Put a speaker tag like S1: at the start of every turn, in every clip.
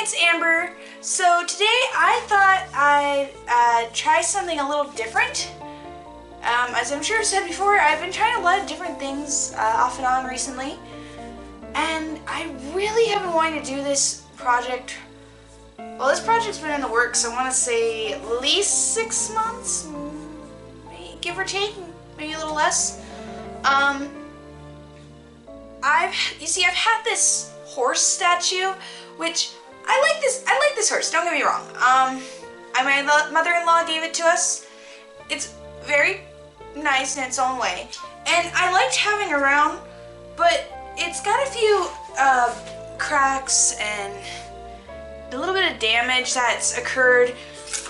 S1: it's Amber. So today I thought I'd try something a little different. As I'm sure I've said before, I've been trying a lot of different things off and on recently. And I really have been wanting to do this project. Well, this project's been in the works, I want to say at least 6 months, maybe, give or take, maybe a little less. I've had this horse statue, which I like this horse, don't get me wrong. My mother-in-law gave it to us. It's very nice in its own way, and I liked having around, but it's got a few cracks and a little bit of damage that's occurred,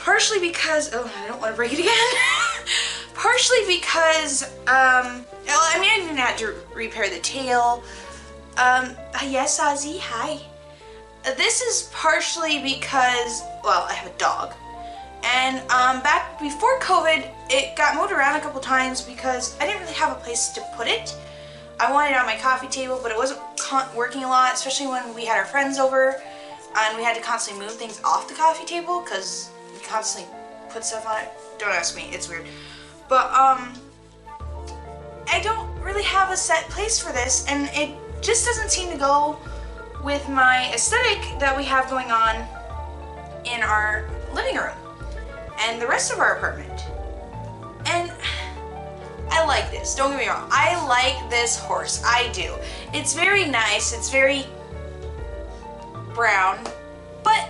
S1: partially because, oh, I don't want to break it again. Partially because, I didn't have to repair the tail. Yes, Ozzy, hi. This is partially because, well, I have a dog. And back before COVID, it got moved around a couple times because I didn't really have a place to put it. I wanted it on my coffee table, but it wasn't working a lot, especially when we had our friends over and we had to constantly move things off the coffee table because we constantly put stuff on it. Don't ask me, it's weird. But I don't really have a set place for this, and it just doesn't seem to go with my aesthetic that we have going on in our living room and the rest of our apartment. And I like this, don't get me wrong, I like this horse, I do. It's very nice, it's very brown, but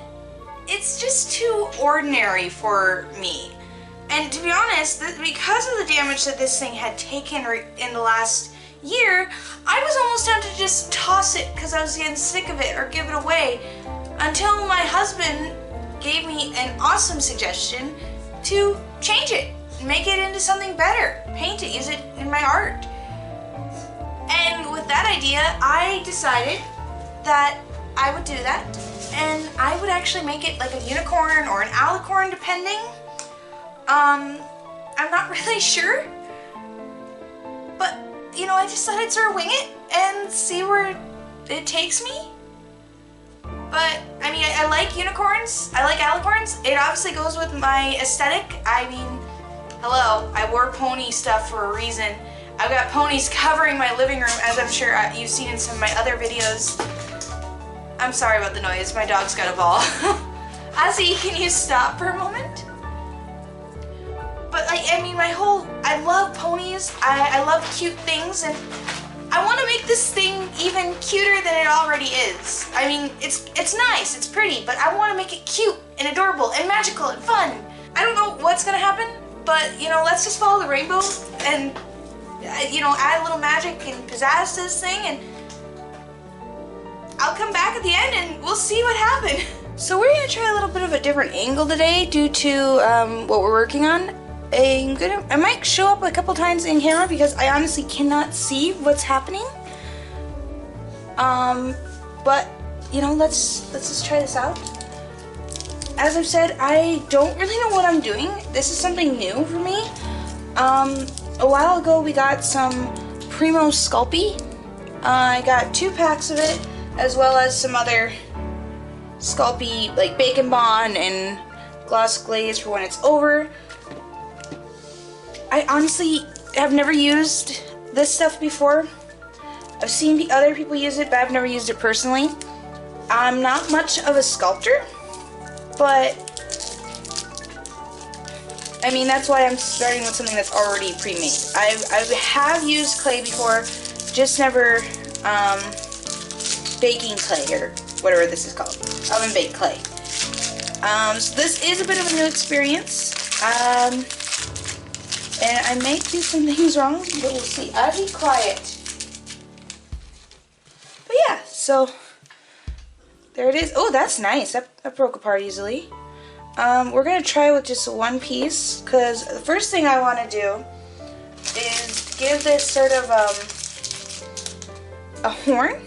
S1: it's just too ordinary for me. And to be honest, because of the damage that this thing had taken in the last year, I was almost tempted to just toss it because I was getting sick of it or give it away, until my husband gave me an awesome suggestion to change it, make it into something better, paint it, use it in my art. And with that idea, I decided that I would do that, and I would actually make it like a unicorn or an alicorn, depending. I'm not really sure, but you know, I just thought I'd sort of wing it and see where it takes me. But I mean, I like unicorns, I like alicorns. It obviously goes with my aesthetic. I mean, hello, I wore pony stuff for a reason. I've got ponies covering my living room, as I'm sure you've seen in some of my other videos. I'm sorry about the noise, my dog's got a ball. Ozzy, can you stop for a moment? But like, I mean, I love ponies, I love cute things, and I want to make this thing even cuter than it already is. I mean, it's nice, it's pretty, but I want to make it cute and adorable and magical and fun. I don't know what's gonna happen, but you know, let's just follow the rainbow and you know, add a little magic and pizzazz to this thing, and I'll come back at the end and we'll see what happened. So we're gonna try a little bit of a different angle today due to what we're working on. I might show up a couple times in camera because I honestly cannot see what's happening. But you know, let's just try this out. As I've said, I don't really know what I'm doing. This is something new for me. A while ago we got some Primo Sculpey. I got 2 packs of it, as well as some other Sculpey, like Bacon Bond and Gloss Glaze for when it's over. I honestly have never used this stuff before. I've seen other people use it, but I've never used it personally. I'm not much of a sculptor, but I mean, that's why I'm starting with something that's already pre-made. I have used clay before, just never baking clay, or whatever this is called, oven baked clay. So this is a bit of a new experience. And I may do some things wrong, but we'll see. I'll be quiet. But yeah, so there it is. Oh, that's nice. That broke apart easily. We're going to try with just one piece, because the first thing I want to do is give this sort of a horn.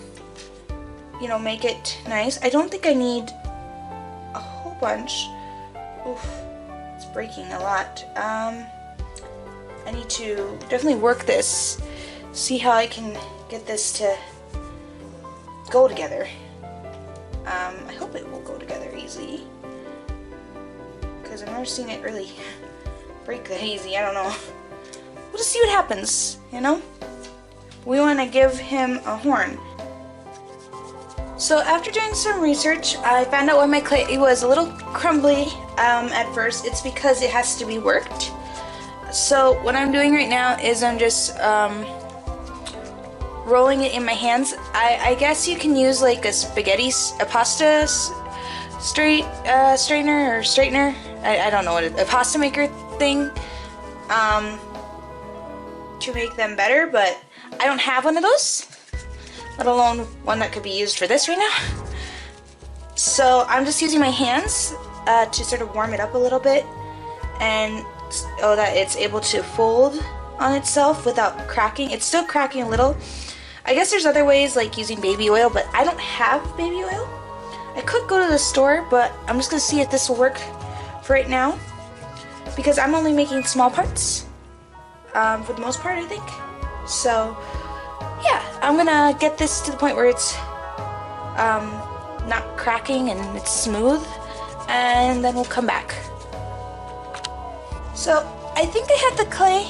S1: You know, make it nice. I don't think I need a whole bunch. Oof, it's breaking a lot. I need to definitely work this, see how I can get this to go together. I hope it will go together. easy. Because I've never seen it really break that easy. I don't know. We'll just see what happens, you know? We want to give him a horn. So after doing some research, I found out why my clay was a little crumbly at first. It's because it has to be worked. So what I'm doing right now is I'm just rolling it in my hands. I guess you can use like a pasta straightener or straightener. I don't know what a pasta maker thing to make them better, but I don't have one of those, let alone one that could be used for this right now. So I'm just using my hands to sort of warm it up a little bit, and so that it's able to fold on itself without cracking. It's still cracking a little. I guess there's other ways like using baby oil, but I don't have baby oil. I could go to the store, but I'm just gonna see if this will work for right now, because I'm only making small parts for the most part, I think. So yeah, I'm gonna get this to the point where it's not cracking and it's smooth, and then we'll come back. So I think I have the clay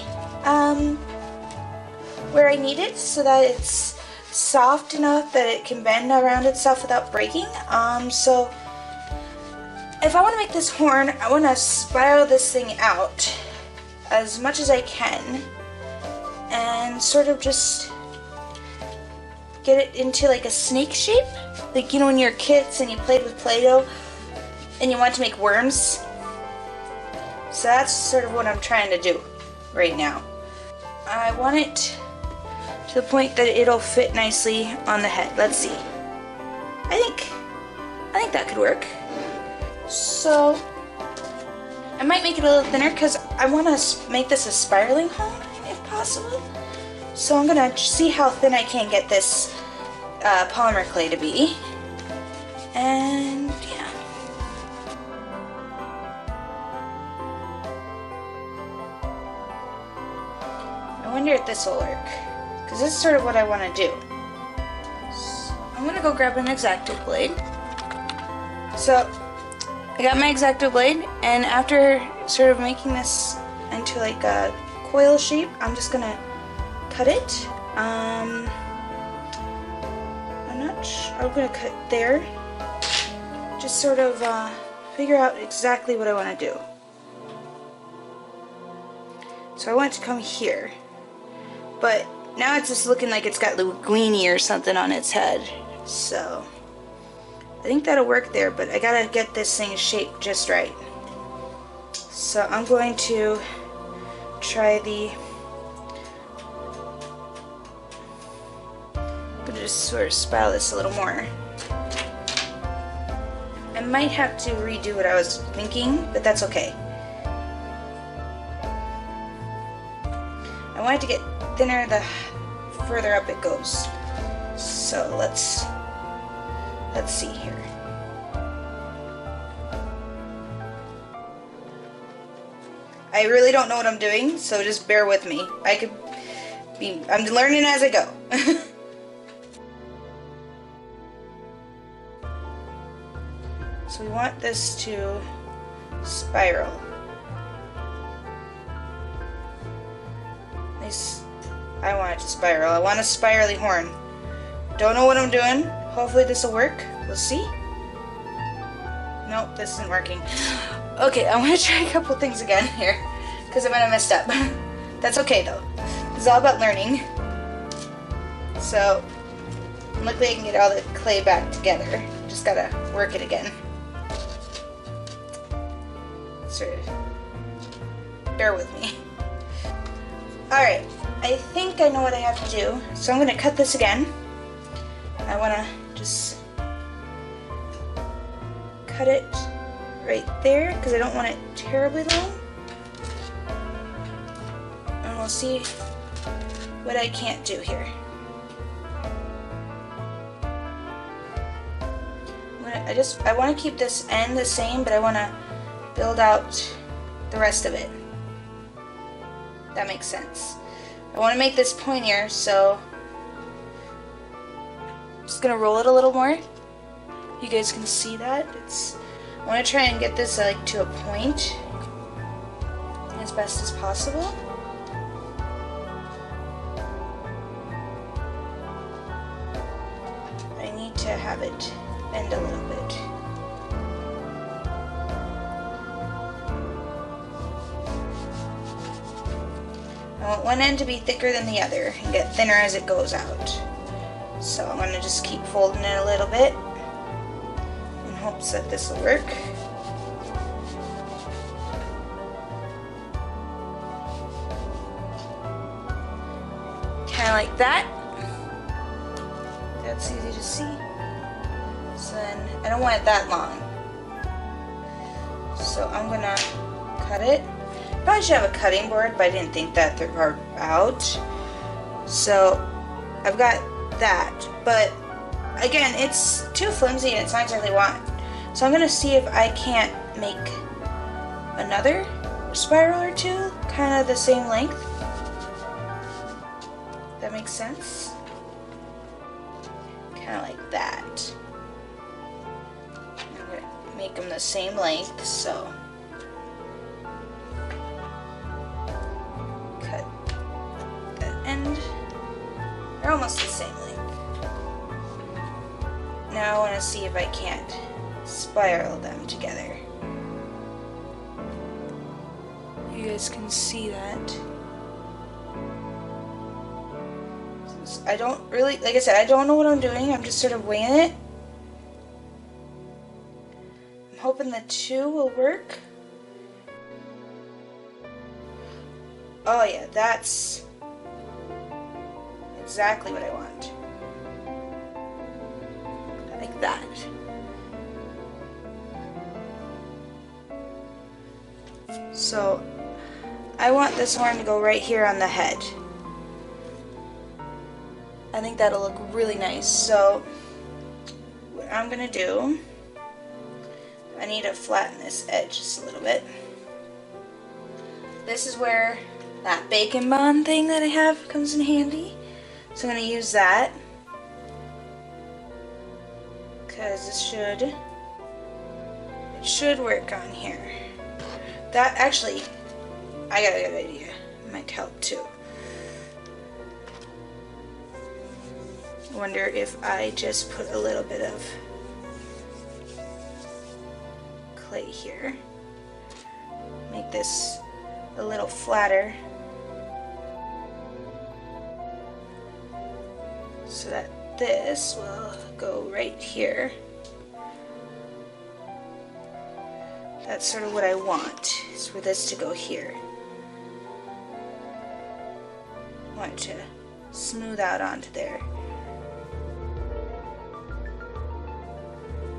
S1: where I need it, so that it's soft enough that it can bend around itself without breaking. So if I want to make this horn, I want to spiral this thing out as much as I can and sort of just get it into like a snake shape. Like, you know, when you're kids and you played with Play-Doh and you want to make worms. So that's sort of what I'm trying to do right now. I want it to the point that it'll fit nicely on the head. Let's see. I think that could work. So I might make it a little thinner because I want to make this a spiraling horn if possible. So I'm gonna see how thin I can get this polymer clay to be. And yeah. I wonder if this will work, because this is sort of what I want to do. So I'm gonna go grab an X-Acto blade. So I got my X-Acto blade, and after sort of making this into like a coil shape, I'm just gonna cut it. I'm not sure. I'm gonna cut there. Just sort of figure out exactly what I want to do. So I want it to come here, but now it's just looking like it's got linguine or something on its head. So I think that'll work there, but I gotta get this thing shaped just right. So I'm going to try I'm gonna just sort of spiral this a little more. I might have to redo what I was thinking, but that's okay. I want it to get thinner the further up it goes. So let's see here. I really don't know what I'm doing, so just bear with me. I'm learning as I go. So we want this to spiral. I want it to spiral. I want a spirally horn. Don't know what I'm doing. Hopefully this will work. We'll see. Nope, this isn't working. Okay, I'm gonna try a couple things again here, because I might have messed up. That's okay though. It's all about learning. So, luckily I can get all the clay back together. Just gotta work it again. Sort of bear with me. Alright, I think I know what I have to do. So I'm gonna cut this again. I wanna just cut it right there because I don't want it terribly long. And we'll see what I can't do here. I want to keep this end the same, but I want to build out the rest of it. That makes sense. I want to make this pointier, so I'm just gonna roll it a little more. You guys can see that. I want to try and get this like to a point as best as possible. I need to have it bend a little bit. I want one end to be thicker than the other and get thinner as it goes out. So I'm going to just keep folding it a little bit in hopes that this will work. Kind of like that. That's easy to see. So then I don't want it that long. So I'm going to cut it. Probably should have a cutting board, but I didn't think that far out. So I've got that, but again, it's too flimsy and it's not exactly what I want. So I'm gonna see if I can't make another spiral or two, kind of the same length. That makes sense? Kind of like that. I'm gonna make them the same length, so cut that end. They're almost the same length. Now I want to see if I can't spiral them together. You guys can see that. I don't really, like I said, I don't know what I'm doing. I'm just sort of winging it. I'm hoping the two will work. Oh yeah, that's exactly what I want. Like that. So I want this horn to go right here on the head. I think that'll look really nice. So what I'm gonna do, I need to flatten this edge just a little bit. This is where that bacon bond thing that I have comes in handy. So I'm gonna use that, because it should work on here. That actually, I got a good idea. It might help too. I wonder if I just put a little bit of clay here. Make this a little flatter so that this will go right here. That's sort of what I want, is for this to go here. I want it to smooth out onto there.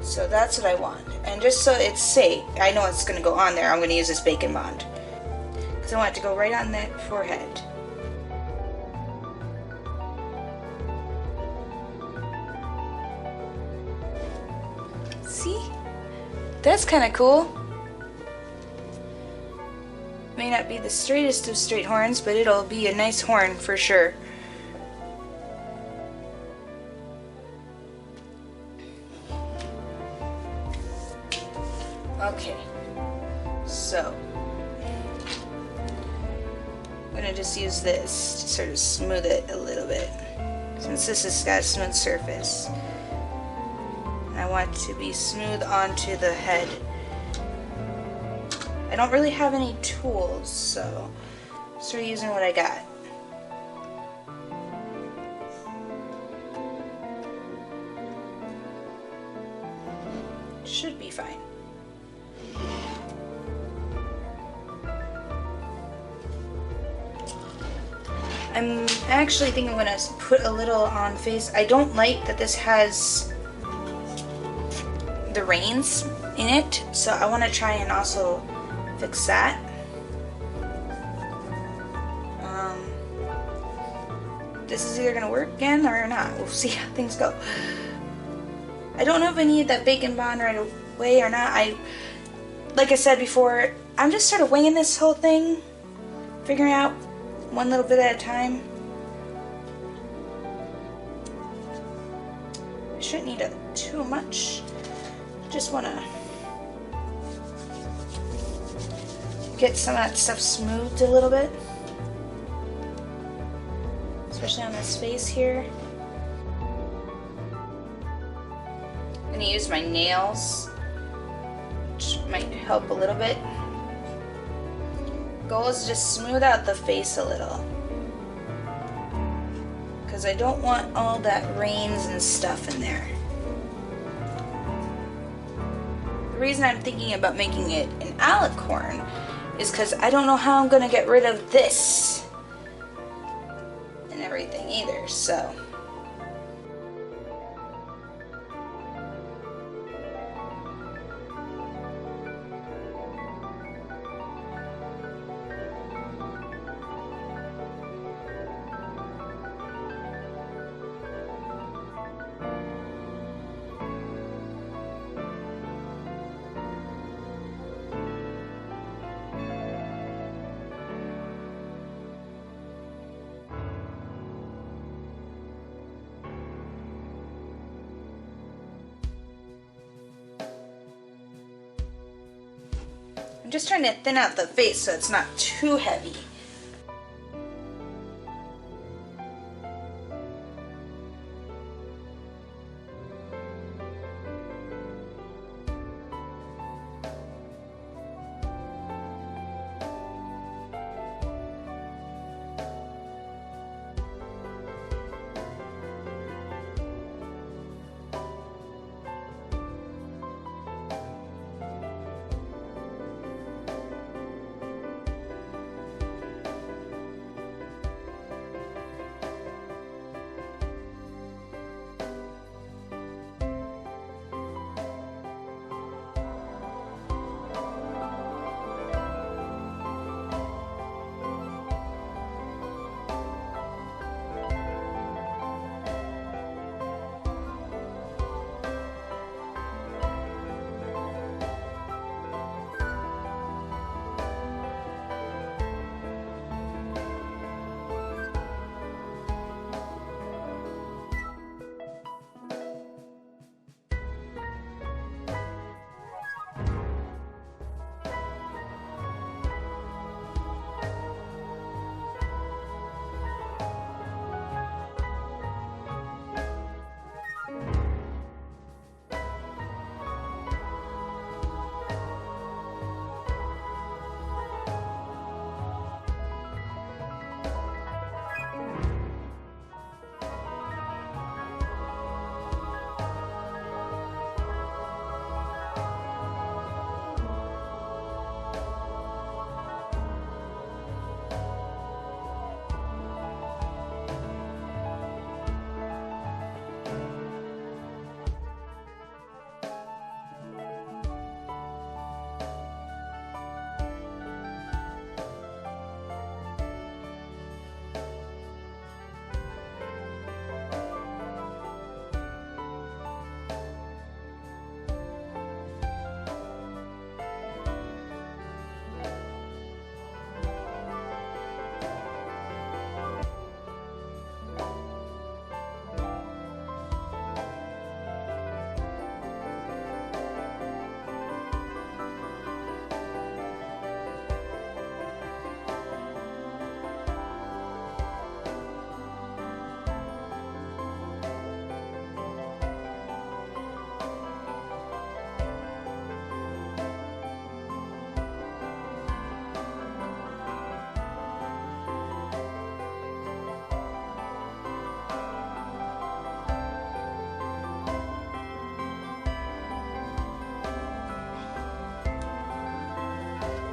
S1: So that's what I want. And just so it's safe, I know it's going to go on there, I'm going to use this bacon bond. Because I want it to go right on the forehead. See? That's kind of cool. May not be the straightest of straight horns, but it'll be a nice horn for sure. Okay, so I'm going to just use this to sort of smooth it a little bit, since this has got a smooth surface. And I want it to be smooth onto the head. I don't really have any tools, so I'm sort of using what I got. Should be fine. I'm actually thinking I'm going to put a little on face. I don't like that this has the reins in it, so I want to try and also fix that. This is either going to work again or not. We'll see how things go. I don't know if I need that bacon bond right away or not. Like I said before, I'm just sort of winging this whole thing, figuring out one little bit at a time. I shouldn't need too much. Just want to get some of that stuff smoothed a little bit. Especially on this face here. I'm gonna use my nails, which might help a little bit. Goal is to just smooth out the face a little, because I don't want all that rains and stuff in there. The reason I'm thinking about making it an alicorn is because I don't know how I'm gonna get rid of this and everything either, so. I'm just trying to thin out the face so it's not too heavy.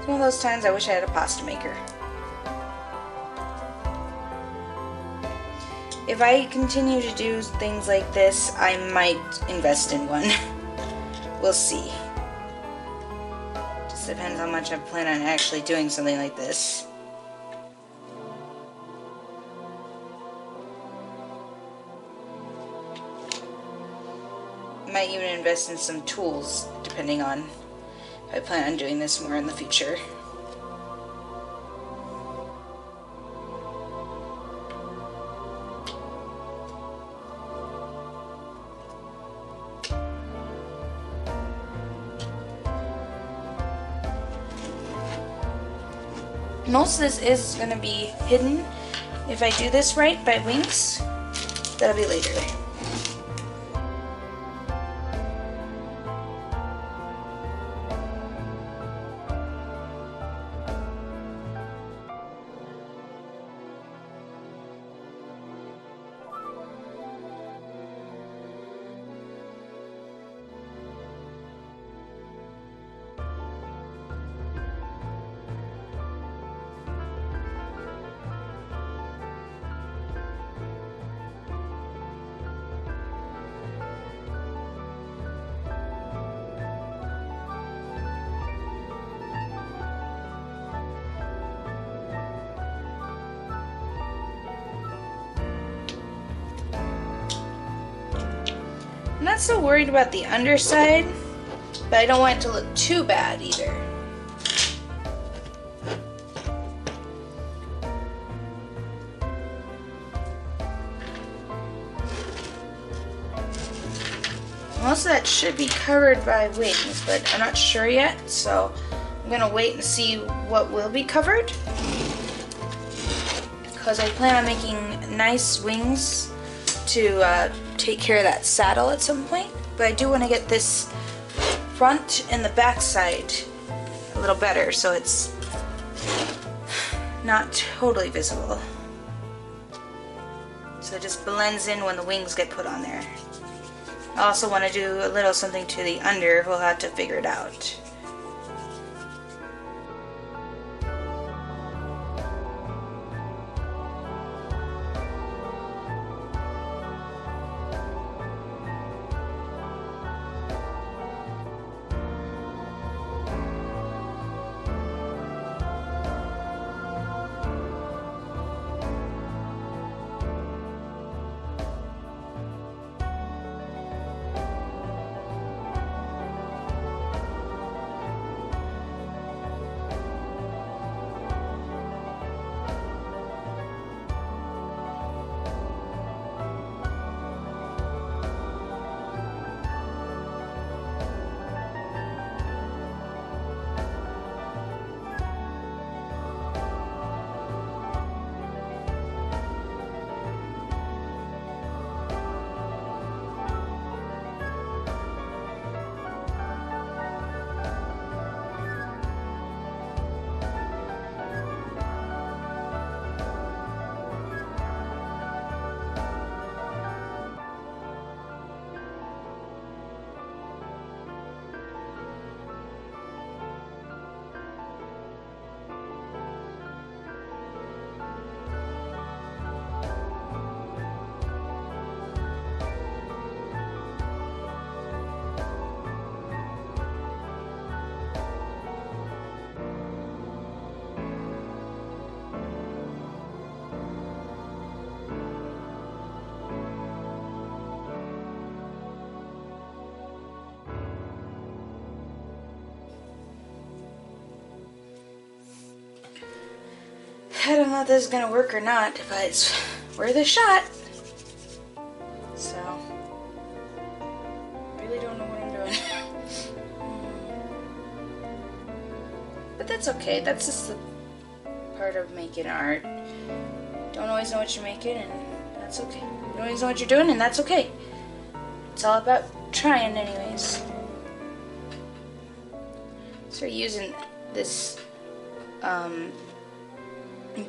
S1: It's one of those times I wish I had a pasta maker. If I continue to do things like this, I might invest in one. We'll see. Just depends how much I plan on actually doing something like this. Might even invest in some tools, depending on if I plan on doing this more in the future. Most of this is going to be hidden if I do this right by wings. That'll be later. I'm not so worried about the underside, but I don't want it to look too bad either. Most of that should be covered by wings, but I'm not sure yet, so I'm gonna wait and see what will be covered, because I plan on making nice wings to take care of that saddle at some point. But I do want to get this front and the back side a little better so it's not totally visible, so it just blends in when the wings get put on there. I also want to do a little something to the under. We'll have to figure it out. I don't know if this is gonna work or not, but it's worth a shot. So, really don't know what I'm doing. But that's okay. That's just the part of making art. Don't always know what you're making, and that's okay. You don't always know what you're doing, and that's okay. It's all about trying anyways. So using this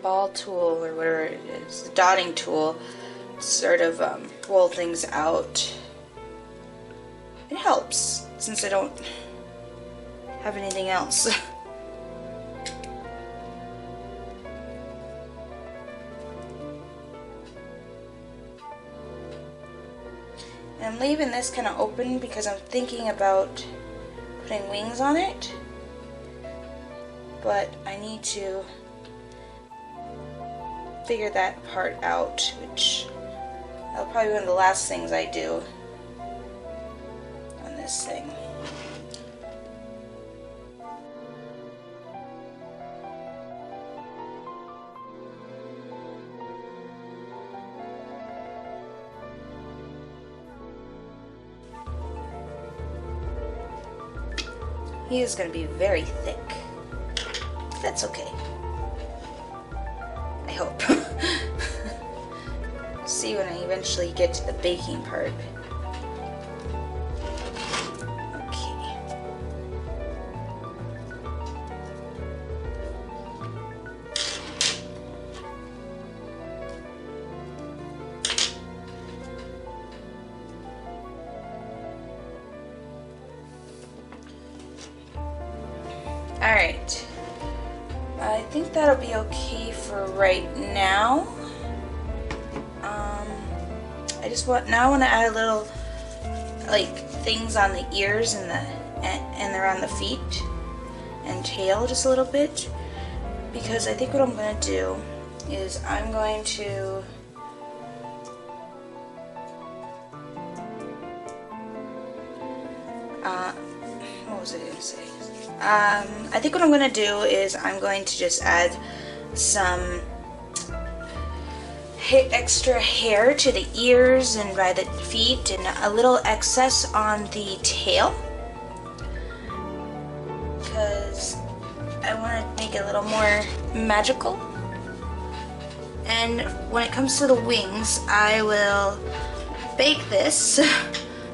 S1: ball tool or whatever it is, the dotting tool, to sort of roll things out. It helps since I don't have anything else. And I'm leaving this kind of open because I'm thinking about putting wings on it, but I need to figure that part out, which that'll probably be one of the last things I do on this thing. He is going to be very thick. That's okay. I hope. See when I eventually get to the baking part. Alright, I think that'll be okay for right now. I want to add a little, like, things on the ears and around the feet and tail just a little bit, because I think what I'm going to do is I'm going to what was I going to say? I think what I'm going to do is I'm going to just add some extra hair to the ears and by the feet and a little excess on the tail, because I want to make it a little more magical. And when it comes to the wings, I will bake this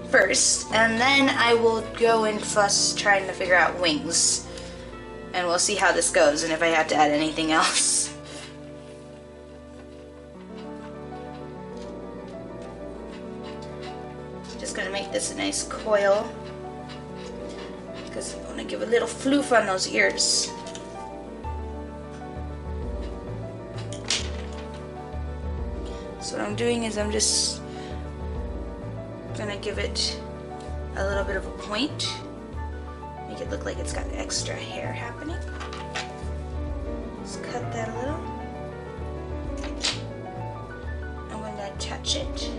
S1: first, and then I will go and fuss trying to figure out wings, and we'll see how this goes and if I have to add anything else. Just gonna make this a nice coil because I want to give a little floof on those ears. So what I'm doing is I'm just gonna give it a little bit of a point, make it look like it's got extra hair happening. Just cut that a little. I'm going to attach it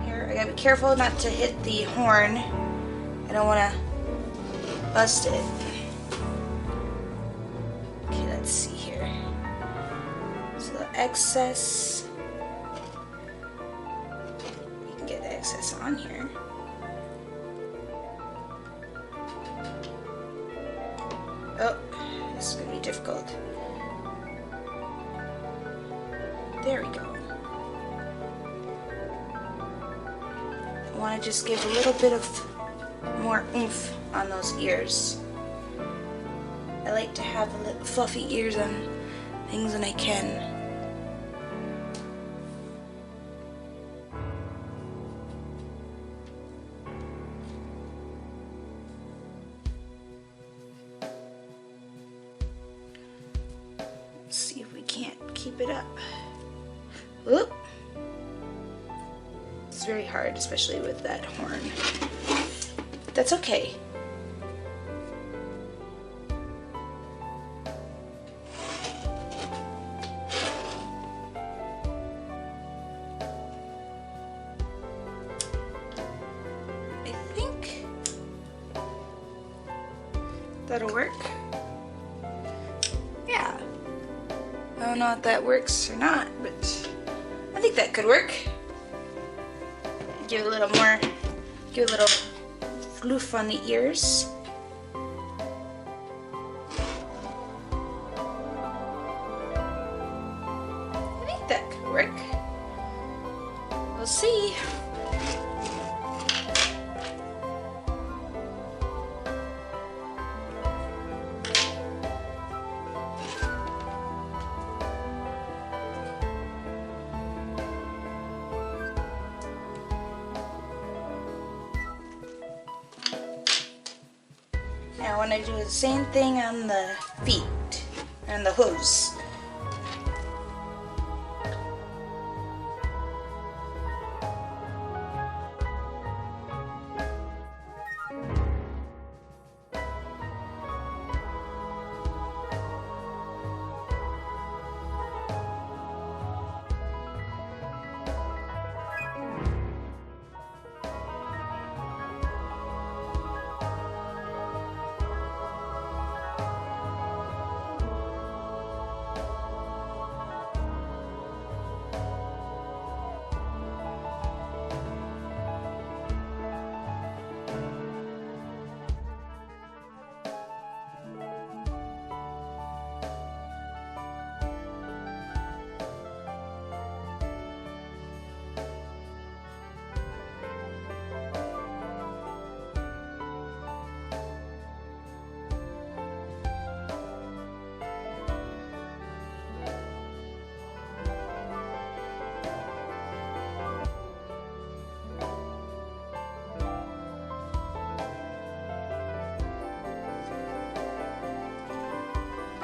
S1: here. I gotta be careful not to hit the horn. I don't want to bust it. Okay, let's see here. So the excess, you can get the excess on here. Oh, this is going to be difficult. There we go. I want to just give a little bit of more oomph on those ears. I like to have a little fluffy ears on things when I can. Let's see if we can't keep it up. Oop. It's very hard, especially with that horn. But that's okay. I think that'll work. Yeah. I don't know if that works or not, but I think that could work. Give it a little more, give it a little floof on the ears. I think that could work. We'll see. Now I want to do the same thing on the feet and the hooves.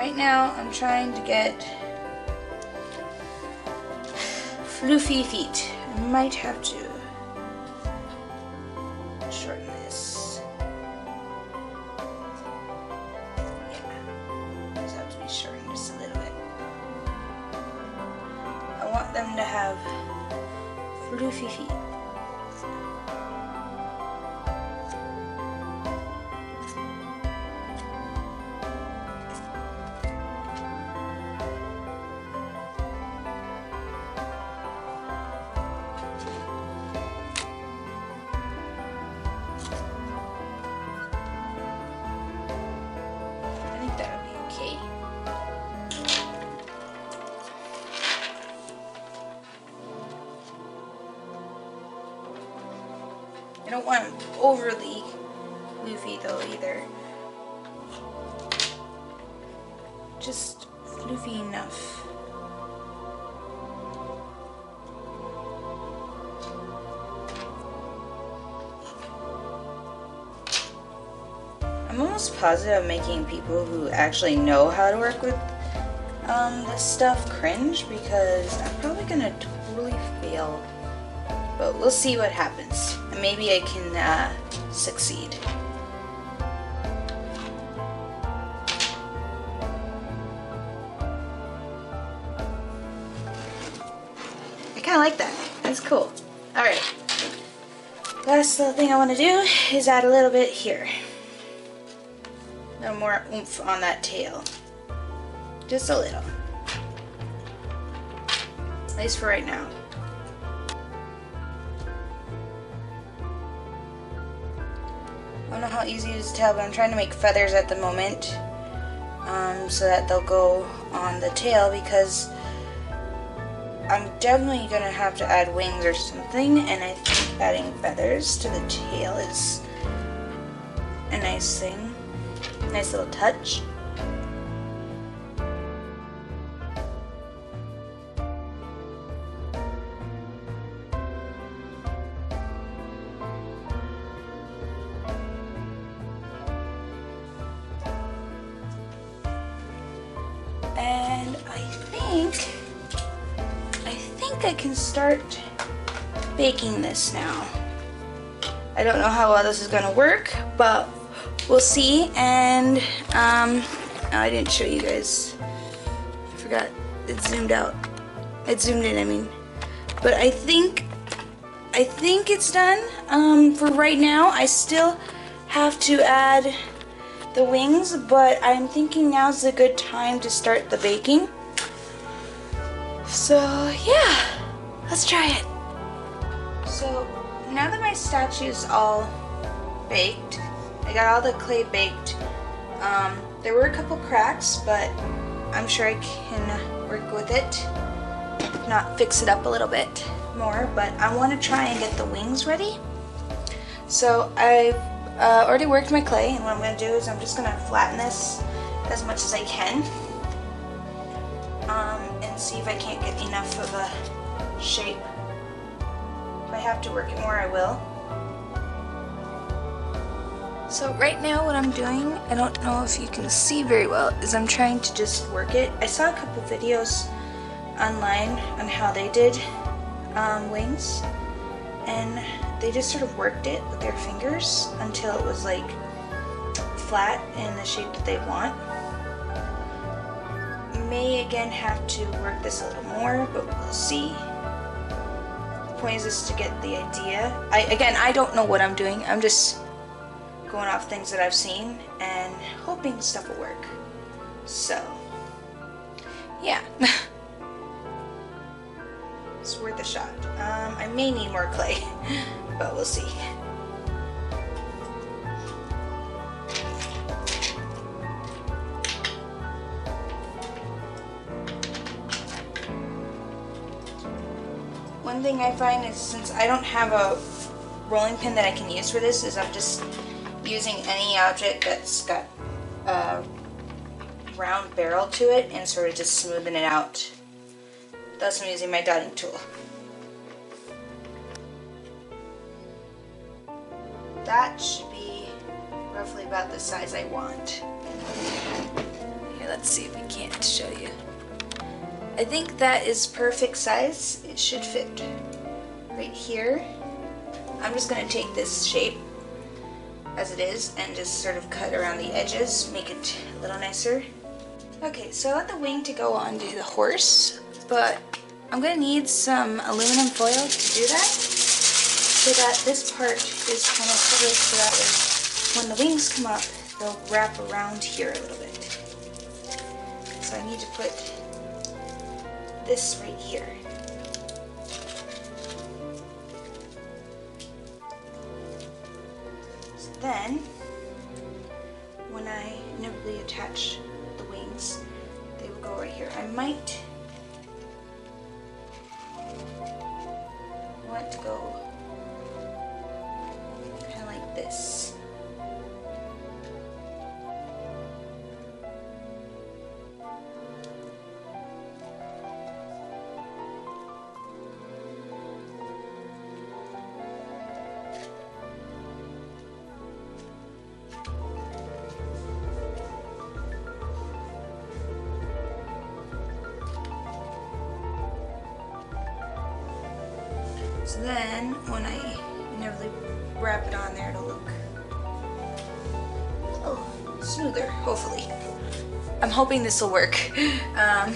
S1: right now I'm trying to get floofy feet. I might have to shorten this. Yeah, just have to be shortened just a little bit. I want them to have floofy feet. I don't want them overly floofy though either. Just floofy enough. I'm almost positive I'm making people who actually know how to work with this stuff cringe, because I'm probably gonna totally fail. But we'll see what happens. And maybe I can succeed. I kind of like that. That's cool. Alright. Last little thing I want to do is add a little bit here. A little more oomph on that tail. Just a little. At least for right now. I don't know how easy it is to tell, but I'm trying to make feathers at the moment so that they'll go on the tail, because I'm definitely going to have to add wings or something, and I think adding feathers to the tail is a nice thing, nice little touch. And I think I can start baking this now. I don't know how well this is gonna work, but we'll see. And oh, I didn't show you guys. I forgot. It zoomed out. It zoomed in, I mean. But I think it's done. For right now, I still have to add the wings, but I'm thinking now's a good time to start the baking. So yeah, let's try it. So now that my statue's all baked, I got all the clay baked. There were a couple cracks, but I'm sure I can work with it. If not, fix it up a little bit more, but I want to try and get the wings ready. So I've already worked my clay, and what I'm going to do is I'm just going to flatten this as much as I can and see if I can't get enough of a shape. If I have to work it more, I will. So right now what I'm doing, I don't know if you can see very well, is I'm trying to just work it. I saw a couple videos online on how they did wings, and they just sort of worked it with their fingers until it was like flat in the shape that they want. May again have to work this a little more, but we'll see. The point is just to get the idea. I don't know what I'm doing. I'm just going off things that I've seen and hoping stuff will work. So, yeah. It's worth a shot. I may need more clay, but we'll see. One thing I find is, since I don't have a rolling pin that I can use for this, is I'm just using any object that's got a round barrel to it and sort of just smoothing it out. Thus I'm using my dotting tool. That should be roughly about the size I want. Here, let's see if we can't show you. I think that is perfect size. It should fit right here. I'm just gonna take this shape as it is and just sort of cut around the edges, make it a little nicer. Okay, so I want the wing to go onto the horse, but I'm gonna need some aluminum foil to do that, so that this part is kind of covered, so that way when the wings come up, they'll wrap around here a little bit. So I need to put this right here. So then, when I inevitably attach the wings, they will go right here. I might want to go kind of like this. So then, when I inevitably wrap it on there, it'll look a little smoother, hopefully. I'm hoping this will work. I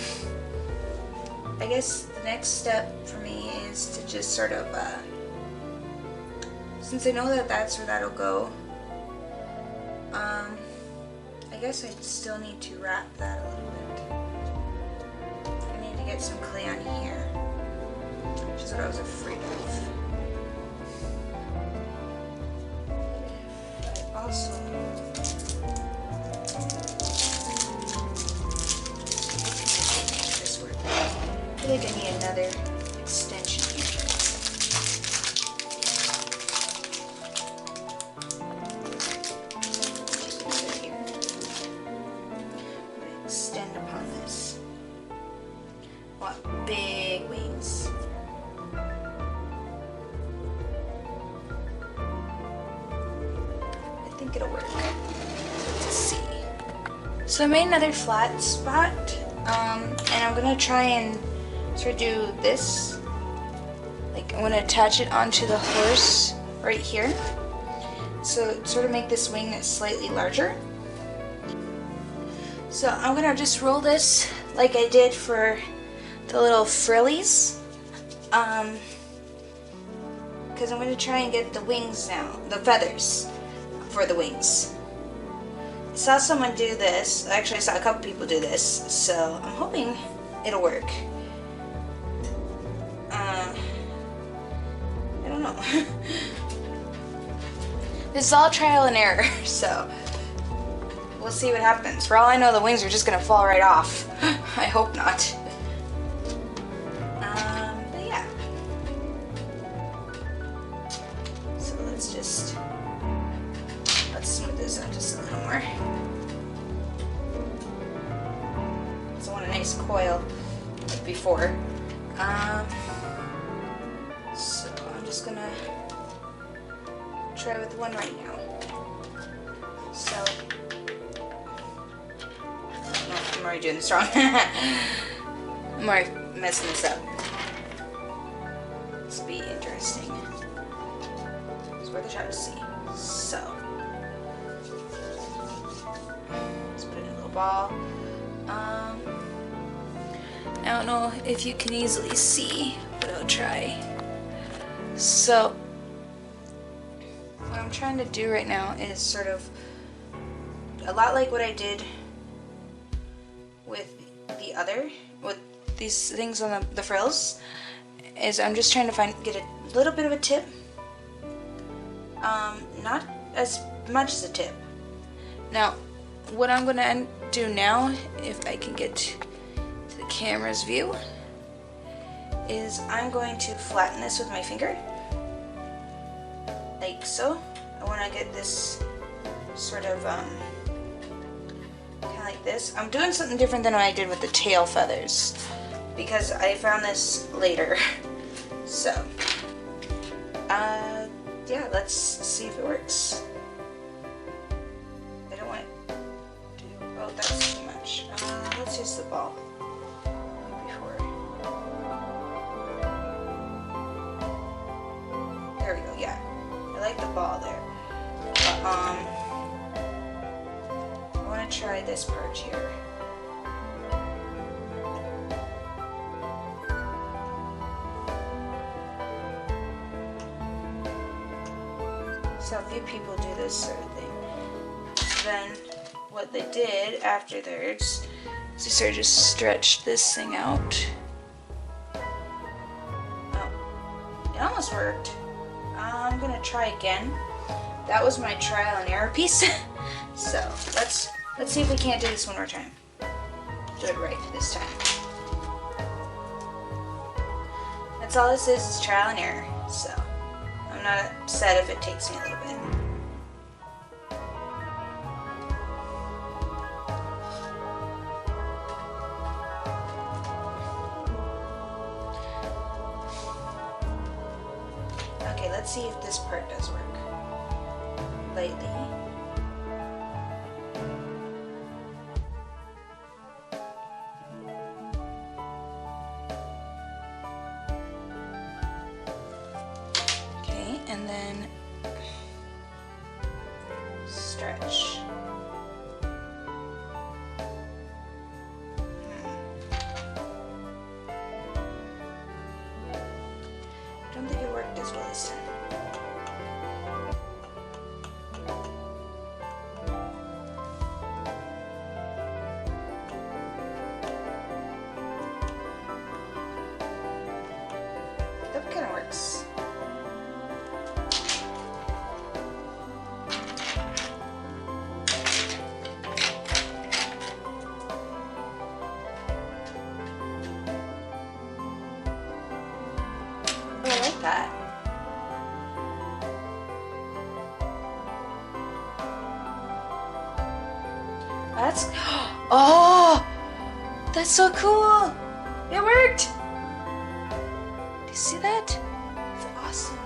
S1: guess the next step for me is to just sort of, since I know that that's where that'll go, I guess I still need to wrap that a little bit. I need to get some clay on here, which is what I was afraid of. But I also this work. I feel like I need another extension here. Extend upon this. What big wings. I think it'll work. Let's see. So I made another flat spot, and I'm gonna try and sort of do this. Like I'm gonna attach it onto the horse right here. So sort of make this wing slightly larger. So I'm gonna just roll this like I did for the little frillies, because I'm gonna try and get the wings now, the feathers for the wings. I saw someone do this. Actually, I saw a couple people do this, so I'm hoping it'll work. I don't know. This is all trial and error, so we'll see what happens. For all I know, the wings are just gonna fall right off. I hope not. But yeah. So let's smooth this out just a little more. So I want a nice coil like before. So I'm just gonna try with one right now. So I'm already doing this wrong. I'm already messing this up. This will be interesting. It's worth a shot to see. So let's put it in a little ball. I don't know if you can easily see, but I'll try. So what I'm trying to do right now is sort of a lot like what I did with these things on the frills, is I'm just trying to get a little bit of a tip, not as much as a tip. Now what I'm gonna do now, if I can get to the camera's view, is I'm going to flatten this with my finger like so. I want to get this sort of kind of like this. I'm doing something different than what I did with the tail feathers because I found this later. So yeah, let's see if it works. I don't want it to, oh, that's too much. stretch. Let's use the ball. Before. There we go, yeah. I like the ball there. I want to try this part here. So a few people do this sort of thing. Then what they did afterwards is they sort of just stretched this thing out. Oh, it almost worked. I'm gonna try again. That was my trial and error piece. So let's see if we can't do this one more time. Do it right this time. That's all this is trial and error. So I'm not upset if it takes me a little bit. Okay, let's see if this part does work. Lightly. Okay, and then stretch. I don't think it worked as well this time. That kind of works. Oh, I like that. That's, oh, that's so cool. It worked. Do you see that? It's awesome.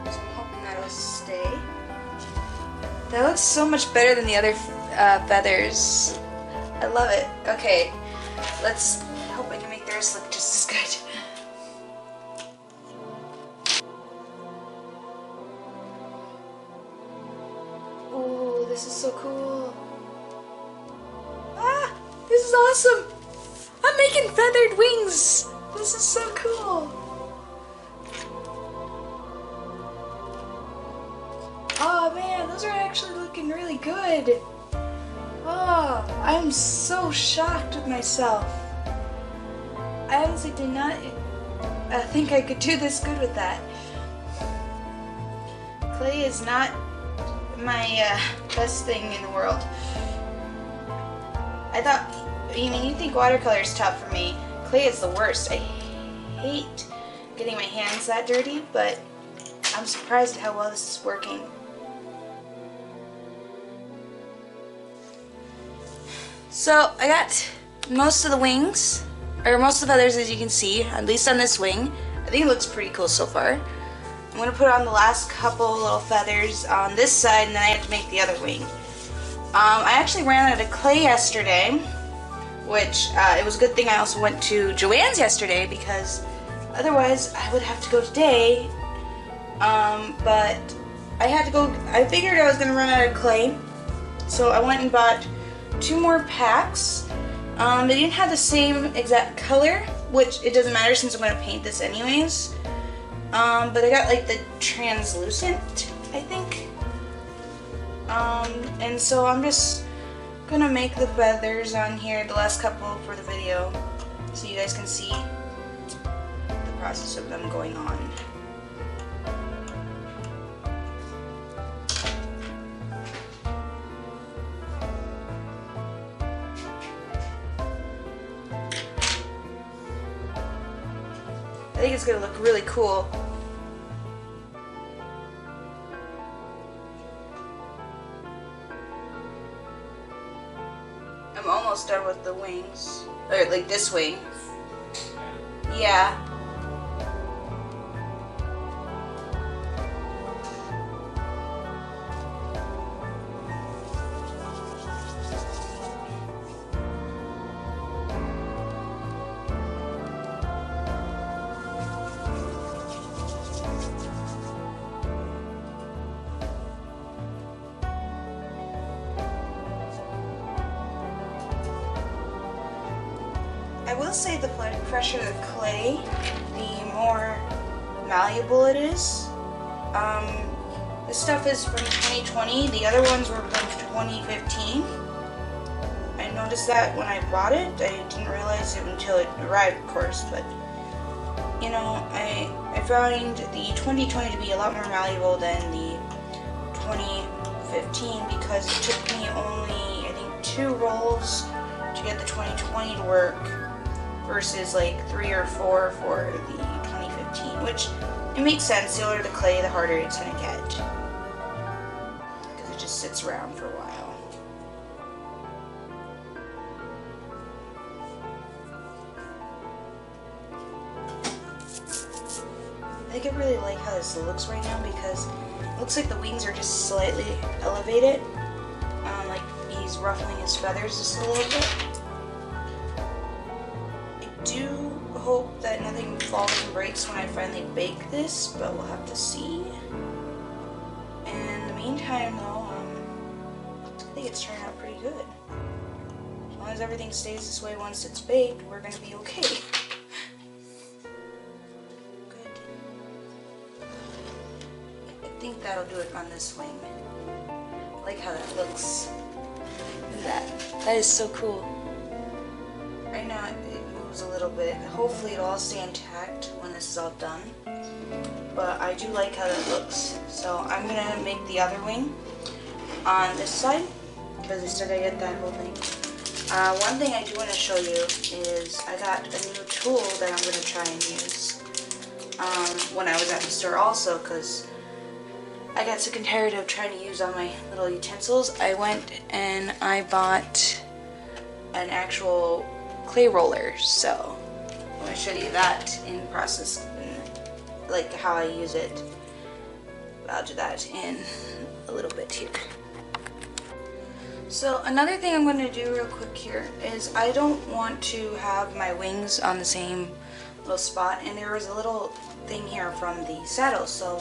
S1: So I'm hoping that'll stay. That looks so much better than the other feathers. I love it. Okay, let's hope I can make theirs look just as good. Ooh, this is so cool. Ah, this is awesome. I'm making feathered wings. This is so cool. Oh man, those are actually looking really good. Oh, I'm so shocked with myself. I honestly did not think I could do this good with that. Clay is not my best thing in the world. I thought, you mean, you think watercolor is tough for me. Clay is the worst. I hate getting my hands that dirty, but I'm surprised at how well this is working. So I got most of the wings, or most of the feathers, as you can see, at least on this wing. I think it looks pretty cool so far. I'm going to put on the last couple little feathers on this side, and then I have to make the other wing. I actually ran out of clay yesterday, which it was a good thing I also went to Joann's yesterday, because otherwise I would have to go today. But I had to go, I figured I was going to run out of clay, so I went and bought 2 more packs. They didn't have the same exact color, which it doesn't matter since I'm going to paint this anyways. But I got like the translucent, I think. And so I'm just gonna make the feathers on here, the last couple for the video, so you guys can see the process of them going on. I think it's gonna look really cool. I'm almost done with the wings, or like this wing. Yeah. I will say the fresher the clay, the more malleable it is. This stuff is from 2020. The other ones were from 2015. I noticed that when I bought it. I didn't realize it until it arrived, of course, but you know, I found the 2020 to be a lot more malleable than the 2015 because it took me only, I think, 2 rolls to get the 2020 to work versus like 3 or 4 for the 2015, which it makes sense. The older the clay, the harder it's going to get because it just sits around for a while. I think I really like how this looks right now because it looks like the wings are just slightly elevated, like he's ruffling his feathers just a little bit. I do hope that nothing falls and breaks when I finally bake this, but we'll have to see. And in the meantime though, I think it's turning out pretty good. As long as everything stays this way once it's baked, we're going to be okay. I think that'll do it on this wing. I like how that looks. Look at that. That is so cool. Right now it moves a little bit. Hopefully it'll all stay intact when this is all done. But I do like how that looks. So I'm going to make the other wing on this side because I still got to get that whole thing. One thing I do want to show you is I got a new tool that I'm going to try and use when I was at the store also because I got sick and tired of trying to use all my little utensils. I went and I bought an actual clay roller, so I'm going to show you that in process, like how I use it. I'll do that in a little bit here. So another thing I'm going to do real quick here is I don't want to have my wings on the same little spot, and there was a little thing here from the saddle, so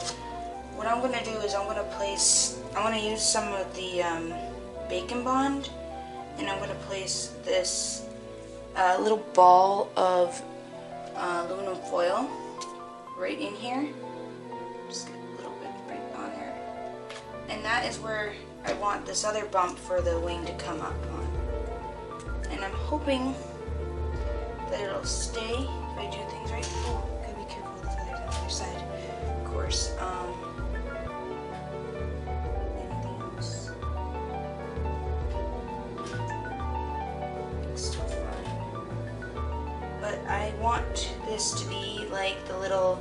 S1: what I'm going to do is I'm going to use some of the bacon bond, and I'm going to place this little ball of aluminum foil right in here. Just get a little bit right on there. And that is where I want this other bump for the wing to come up on. And I'm hoping that it'll stay if I do things right. Oh, gotta be careful with the feathers on the other side, of course. But I want this to be like the little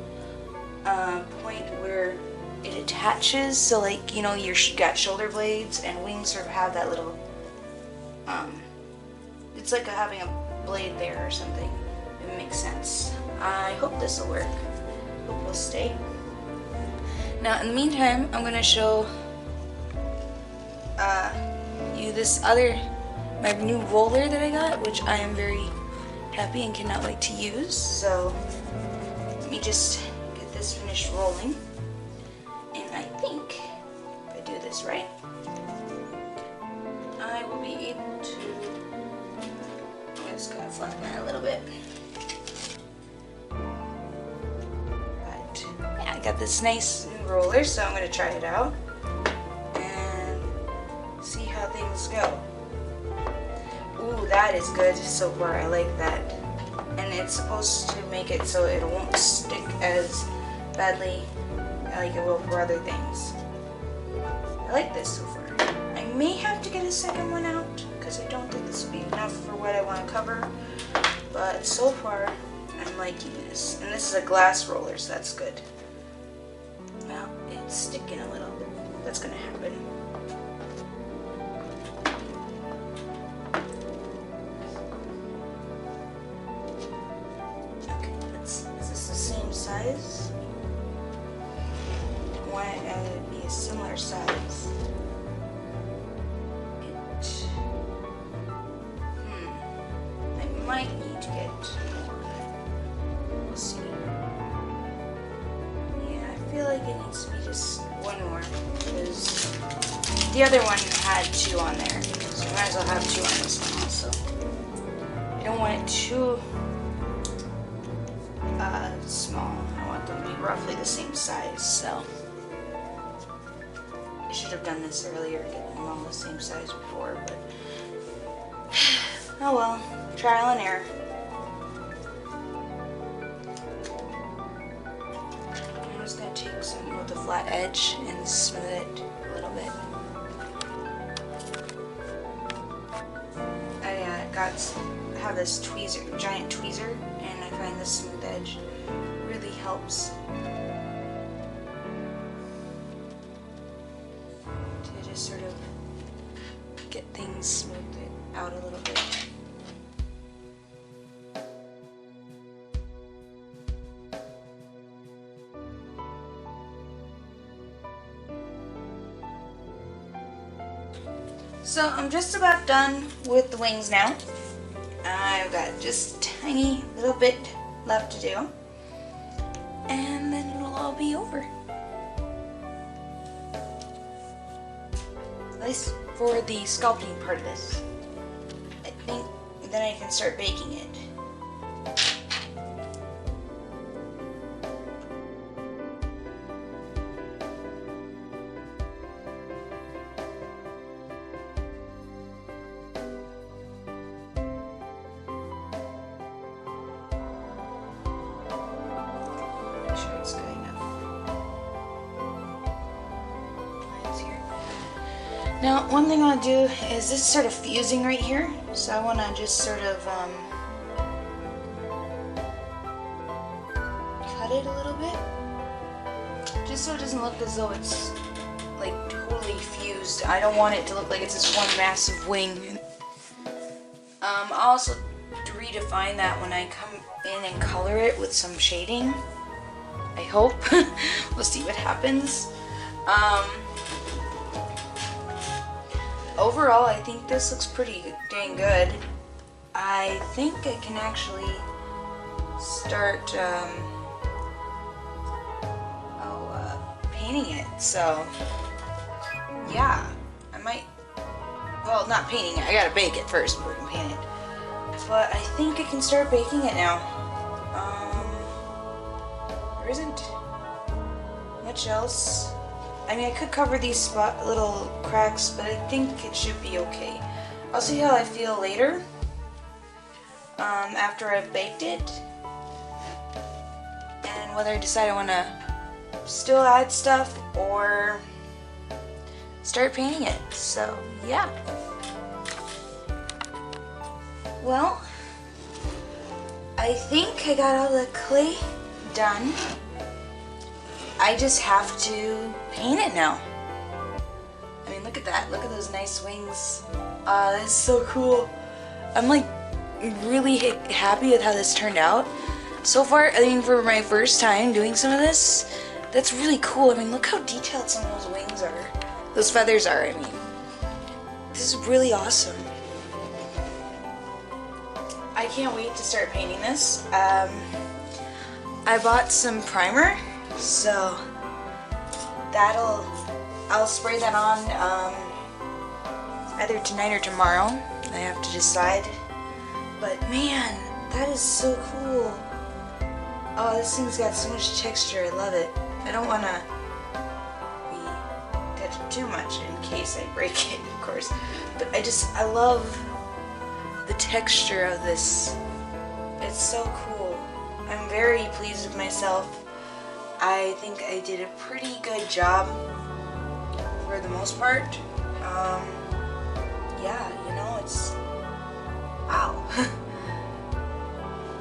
S1: point where it attaches, so like, you know, you got shoulder blades and wings sort of have that little, it's like having a blade there or something. It makes sense. I hope this will work. Hope will stay. Now in the meantime, I'm going to show you this my new roller that I got, which I am very happy and cannot wait to use. So let me just get this finished rolling, and I think if I do this right, I will be able to, I'm just going to flatten that a little bit. But yeah, I got this nice new roller, so I'm going to try it out and see how things go. Ooh, that is good so far. I like that. And it's supposed to make it so it won't stick as badly like it will for other things. I like this so far. I may have to get a second one out because I don't think this will be enough for what I want to cover. But so far, I'm liking this. And this is a glass roller, so that's good. Well, it's sticking a little. That's going to happen. Size. I want it to be a similar size. I might need to get more. We'll see. Yeah, I feel like it needs to be just one more because the other one had 2 on there. So I might as well have 2 on this one also. I don't want it too small. I want them to be roughly the same size, so I should have done this earlier, get them all the same size before, but oh well, trial and error. I'm just going to take some with a flat edge and smooth it a little bit. I have this tweezer, giant tweezer, and I find this smooth edge really helps to just sort of get things smoothed out a little bit. So I'm just about done with the wings now. I've got just a tiny little bit left to do, and then it'll all be over. At least for the sculpting part of this. I think then I can start baking it. It's good enough. Lines here. Now, one thing I want to do is this sort of fusing right here, so I want to just sort of cut it a little bit, just so it doesn't look as though it's like totally fused. I don't want it to look like it's this one massive wing. I'll also redefine that when I come in and color it with some shading. I hope. We'll see what happens. Overall, I think this looks pretty dang good. I think I can actually start painting it. So, yeah, I might, well, not painting it. I gotta bake it first before I can paint it. But I think I can start baking it now. There isn't much else. I mean, I could cover these little cracks, but I think it should be okay. I'll see how I feel later, after I've baked it, and whether I decide I want to still add stuff or start painting it. So, yeah. Well, I think I got all the clay done. I just have to paint it now. I mean, look at that. Look at those nice wings. That's so cool. I'm like really happy with how this turned out. So far, I mean, for my first time doing some of this, that's really cool. I mean, look how detailed some of those wings are. Those feathers are, I mean. This is really awesome. I can't wait to start painting this. I bought some primer, so I'll spray that on either tonight or tomorrow. I have to decide. But man, that is so cool. Oh, this thing's got so much texture. I love it. I don't want to touch it too much in case I break it, of course. But I love the texture of this. It's so cool. I'm very pleased with myself. I think I did a pretty good job for the most part. Yeah, you know, it's, wow.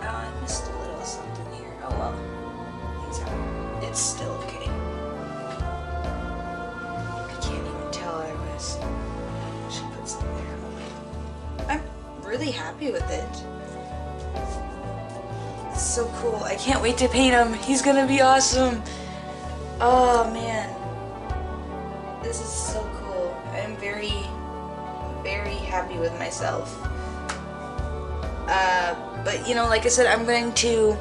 S1: Oh, I missed a little something here. Oh well, it's still okay. I can't even tell otherwise. I should put some there. I'm really happy with it. It's so cool. I can't wait to paint him. He's gonna be awesome. Oh man, this is so cool. I'm very, very happy with myself. But you know, like I said, I'm going to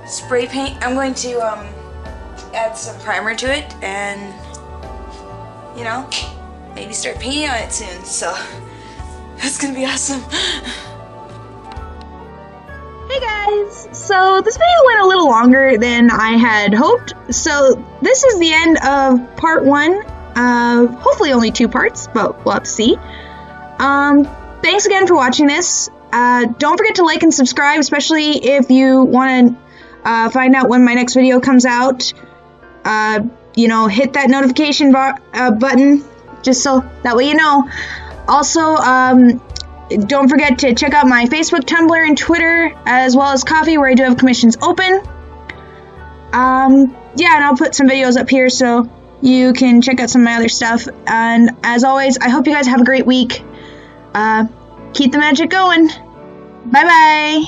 S1: spray paint. I'm going to add some primer to it, and you know, maybe start painting on it soon. So that's gonna be awesome.
S2: Hey guys! So this video went a little longer than I had hoped, so this is the end of part 1. Hopefully only 2 parts, but we'll have to see. Thanks again for watching this. Don't forget to like and subscribe, especially if you want to find out when my next video comes out. You know, hit that notification button, just so that way you know. Also, don't forget to check out my Facebook, Tumblr, and Twitter, as well as Coffee, where I do have commissions open. Yeah, and I'll put some videos up here so you can check out some of my other stuff. And as always, I hope you guys have a great week. Keep the magic going. Bye-bye.